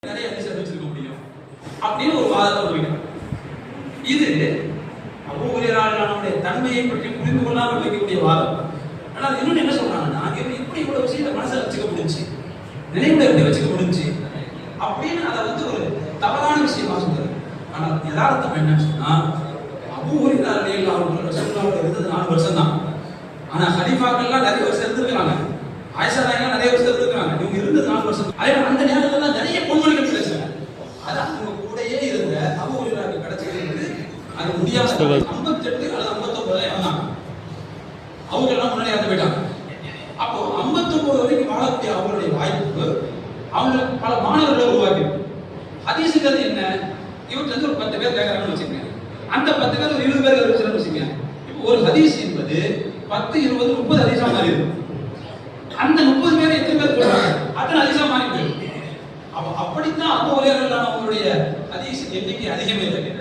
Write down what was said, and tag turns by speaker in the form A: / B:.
A: நிறைய ஹதீஸ் வச்சிருக்க முடியும் அப்படின்னு ஒரு வாதத்தை வைக்கிறார். இது அபூ ஹுரைராவுடைய தன்மையை பற்றி புரிந்து கொள்ளாமல் வைக்கக்கூடிய வாதம். ஆனால் இன்னொன்று என்ன சொல்றாங்கன்னா, எப்படி இவ்வளவு விஷயத்தை மனசில் வச்சுக்க முடிஞ்சு, நினைவுல எப்படி வச்சுக்க முடிஞ்சு அப்படின்னு அதை ஒரு தவறான விஷயமா சொல்றாரு. ஆனால் யதார்த்தம் என்னன்னு சொன்னா, அபூ ஹுரைரா ரலியல்லாஹு அன்ஹு ரசூலுல்லாஹ் இருந்தது 4 வருஷம் தான். ஆனா ஹலீஃபாக்கள்லாம் நிறைய வருஷம் இருந்திருக்காங்க. ஆயிஷா நாயகா நிறைய வருஷம் இருந்திருக்காங்க. இவங்க இருந்தது 4 வருஷம். அந்த நேரத்துல நிறைய பொன்மொழிகள் பேசுறாங்க. அது அவங்க கூடயே இருந்த அபூ ஹுரைராவுக்கு கிடைச்சது அது முடியாத 58 அல்லது 59 தான். அவங்க எல்லாம் முன்னாடி இறந்து போயிட்டாங்க. அப்போ 59 வரைக்கும் வாழக்கூடிய அவங்களுடைய வாய்ப்பு அவங்களுக்கு பல மாணவர்களை உருவாக்கி. ஹதீஸ்ங்கிறது என்ன? இவர்கிட்ட ஒரு 10 பேர் கேட்கறாங்கன்னு வச்சுக்கோங்க. அந்த 10 பேர் ஒரு 20 பேர் வச்சுருன்னு வச்சுக்கோங்க. இப்போ ஒரு ஹதீஸ் என்பது 10, 20, 30 ஹதீஸா மாறி இருக்கும். அந்த 30 பேரை எத்தனை பேர் சொல்றாங்க? அத்தனை ஹதீஸா மாறி போயிடும். அப்படித்தான் அபூ ஹுரைரா அவங்களுடைய ஹதீஸ் எண்ணிக்கை அதிகமே இருக்கு.